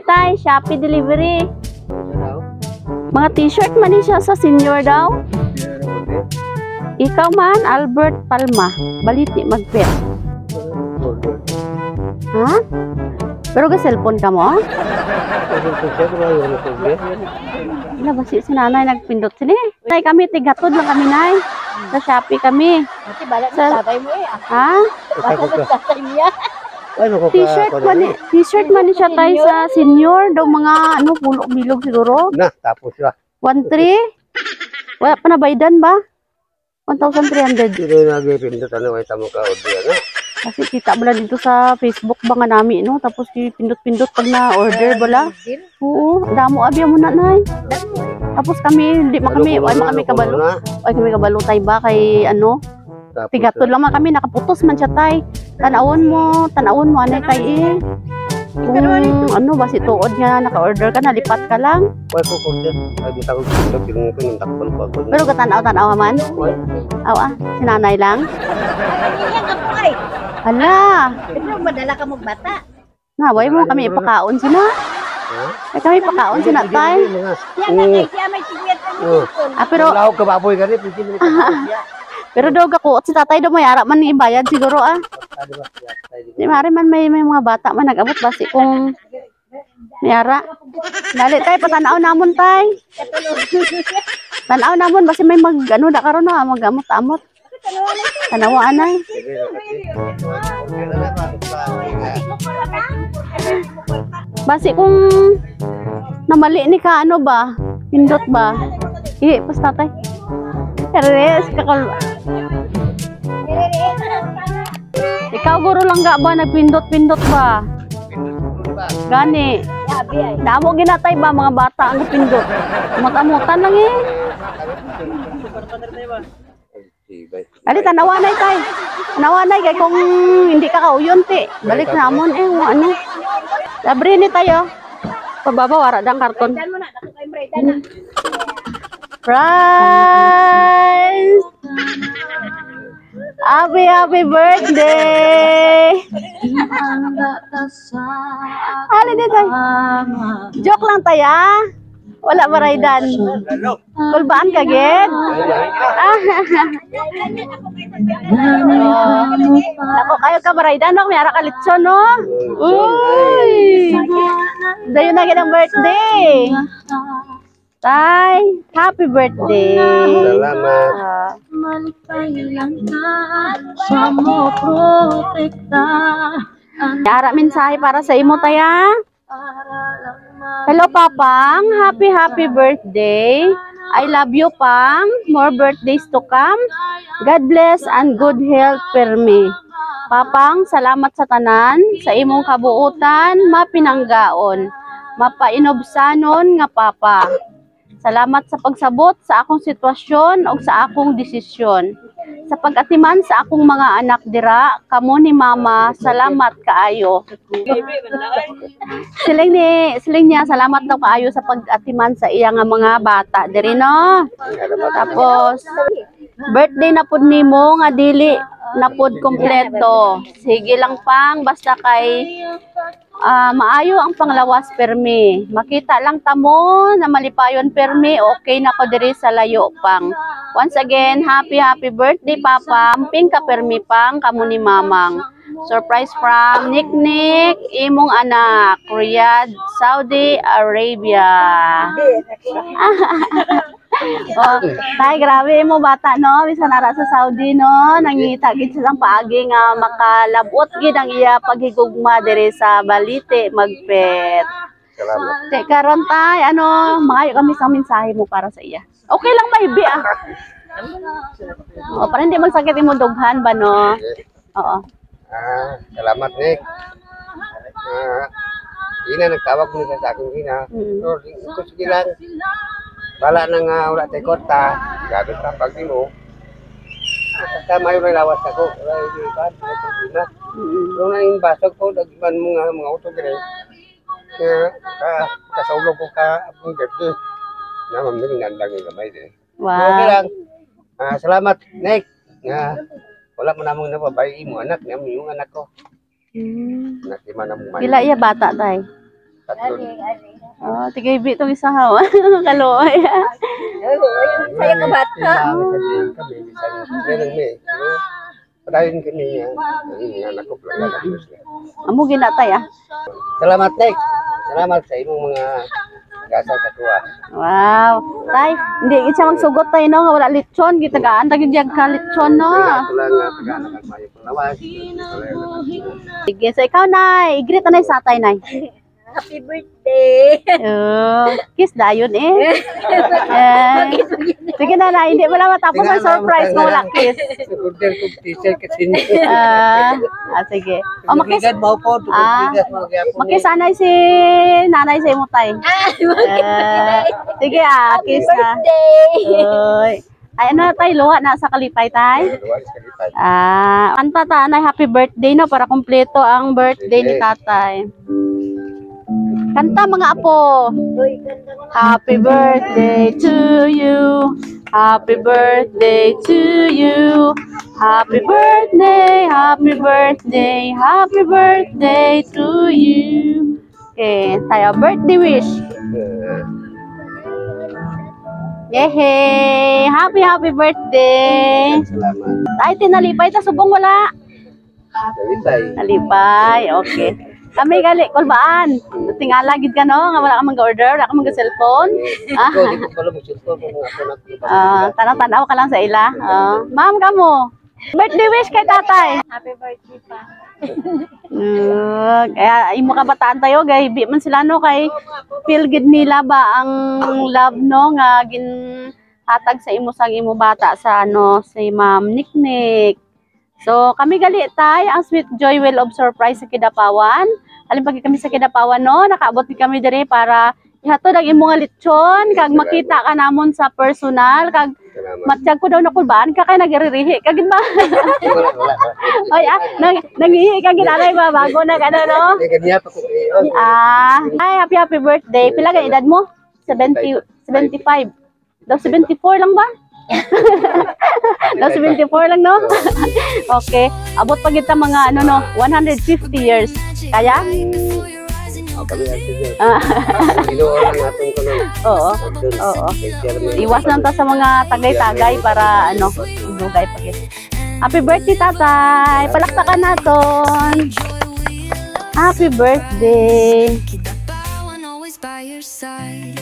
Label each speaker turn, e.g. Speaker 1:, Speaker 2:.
Speaker 1: Tay, Shopee delivery. Mga t-shirt man din siya sa senior daw. Ikaw man, Albert Palma. Baliti magpit. Ha? Pero ga cellphone ka mo? Wala ba si nanay nagpindot sini? Nay kami tigatod lang kami nay. Sa Shopee kami. Sa tatay mo eh. Ha? Tatay mo ya. T-shirt man siya tayo sa senior daw mga ano pulo bilog siguro.
Speaker 2: Na tapos siya.
Speaker 1: 1,300. Wala pa na baydan ba? 1,300.
Speaker 2: Dito nagpindot ano ay tamo ka order na.
Speaker 1: Kasi kita bala dito sa Facebook ba nga nami no tapos pindot-pindot pag na order bala. Oo, damo abi mo na nay. Tapos kami hindi man kami kabalo. Ay kami kabalo tay ba kay ano? Tigatod lang man kami nakaputos man siya tay. Tanawon mo anay kay eh. Kung ano ba si tuod nga naka-order ka na lipat ka lang.
Speaker 2: Why ko order? Ay matawag ko yung takpan pa ko.
Speaker 1: Pero katanaw man. Aw si nanay lang. Hala.
Speaker 3: Pero madala ka mong bata.
Speaker 1: Naway mo kami ipakaon sina. Ay kami ipakaon sina tay.
Speaker 3: Siya may tigyan kami.
Speaker 1: Pero
Speaker 2: laog ka baboy ka rin, pwede mo
Speaker 1: pero daw ako si tatay daw may ara man ni bayad siguro ah. Di mari man may mga bata man nag-abot basi kung may ara. Dali tay patanaw namon tay. Tanaw namon basi may mag ano da karon na magamot-amot. Tanawa anay. Basi kung namali ni ka ano ba? Pindot ba? Pas tatay. Teres kakal. Ikaw guro lang ga ba nagpindot-pindot ba? Gani. Damo ginatay ba mga bata ang pindot? Amot-amutan lang eh. Ali tanawanay tay. Tanawanay kay kung hindi ka kauyon ti. Balik namon eh ano. Labre ni tayo. Pababa wara dang karton. Surprise! Happy birthday! Ali din tayo. Joke lang tayo. Wala maraydan. Kulbaan ka, Ged? Ako kayo ka maraydan, no? May ara ka litson, no? Uy! Dayo na ang birthday. Tay, happy birthday.
Speaker 2: Salamat.
Speaker 1: Ara mensahe para sa imo taya. Hello Papang, happy birthday. I love you Pang. More birthdays to come. God bless and good health per me. Papang, salamat sa tanan sa imong kabuutan, mapinanggaon, mapainobsanon nga papa. Salamat sa pagsabot sa akong sitwasyon o sa akong desisyon. Sa pag-atiman sa akong mga anak dira, kamo ni mama, salamat kaayo. Siling niya, salamat daw kaayo sa pag-atiman sa iya nga mga bata diri no. Tapos birthday na pud nimo nga dili na pud kompleto. Sige lang Pang, basta kay maayo ang panglawas permi. Makita lang tamo na malipayon permi, okay na ko diri sa layo Pang. Once again, happy birthday Papa. Amping ka permi Pang, kamo ni Mamang. Surprise from Nick, imong anak, Riyadh, Saudi Arabia. Oh, tay grabe mo bata no, bisan nara sa Saudi no, nangita gid silang paagi nga makalabot gid ang iya paghigugma diri sa Balite magpet.
Speaker 2: Salamat.
Speaker 1: Te karon tay ano, maayo kami sa mensahe mo para sa iya. Okay lang ba ibi ah. O para hindi magsakit imong dughan ba no? Oo.
Speaker 2: Salamat Nick. Ina nagtawag mo sa akin ina. So, ito sige lang. Bala nang wala tayo kota, gabi ka pag mo. Basta mayo na lawas ako. Wala yung iban, may problema. Nung nang basag ko, nag-iban mo nga mga auto gire. Kasaulog ko ka ang gabi. Na mamilingan lang yung gamay din.
Speaker 1: Wow.
Speaker 2: Okay lang. Salamat Nick. Wala mo namang nababayi mo anak, yung anak ko. Anak di man mo.
Speaker 1: Pila iya bata tay?
Speaker 2: Tatlo.
Speaker 1: Oh, tigay itong isa ha. Kaloy.
Speaker 3: Saya ka bata.
Speaker 2: Kami, bisan may. Padayon kami niya. Anak ko lang sila.
Speaker 1: Amo ginatay ah.
Speaker 2: Salamat, Nek. Salamat sa imong mga gasa sa tuwa.
Speaker 1: Wow. Tay, hindi siya magsugot tayo no, nga wala lechon, gitagaan tagid jag ka lechon no.
Speaker 2: Ito lang pag-anak ang mayo palawas.
Speaker 1: Sige, so ikaw nay, igreet na sa tay nay.
Speaker 3: Happy birthday.
Speaker 1: Oh, kiss dayon eh. Sige na nay, hindi mo na matapos ang surprise mo wala kiss.
Speaker 2: Order ko t-shirt kasi niya.
Speaker 1: Sige. O makis.
Speaker 2: Bigat mo po, bigat mo gyapon.
Speaker 1: Makisanay si nanay sa imo tay. Sige kiss na. Oy. Ay ano tay luha na sa kalipay tay? Kanta ta nay happy birthday no para kumpleto ang birthday ni tatay. Kanta mga apo. Happy birthday to you. Happy birthday to you. Happy birthday, happy birthday, happy birthday to you. Okay, tayo birthday wish. Yehey! Happy birthday!
Speaker 2: Salamat.
Speaker 1: Ay, tinalipay ta subong wala.
Speaker 2: Nalipay.
Speaker 1: Nalipay, okay. Kami gali kulbaan. Tingala gid ka no, nga wala ka mag-order, wala ka mag-cellphone.
Speaker 2: Ikaw, di ko pala mag-cellphone kung ako na.
Speaker 1: Tanaw-tanaw ka lang sa ila. Ma'am kamo. Birthday wish kay tatay.
Speaker 3: Happy birthday pa.
Speaker 1: Kaya imo kabataan tayo gay bi man sila no kay feel good nila ba ang love no nga ginhatag sa imo sang imo bata sa ano si Ma'am Niknik. So kami gali tay ang Sweet Joy Well of Surprise sa Kidapawan. Halimbaga kami sa Kidapawan no, nakaabot kami dire para ihatod ang imo nga lechon kag makita ka namon sa personal kag matjag ko daw na kulbaan ka kay nagririhi kagid ba? Oy nangihi ka ginalay ba bago na ano no? Ay happy birthday. Pila ka edad mo? 70 75. Daw 74 lang ba? Daw 74 lang no? Okay. Abot pa kita mga ano no, 150 years. Kaya? Oo. Iwas lang ta sa mga tagay-tagay para ano, dugay pa gid. Happy birthday tatay. Palakpakan naton. Happy birthday.
Speaker 4: Keep that power always by your side.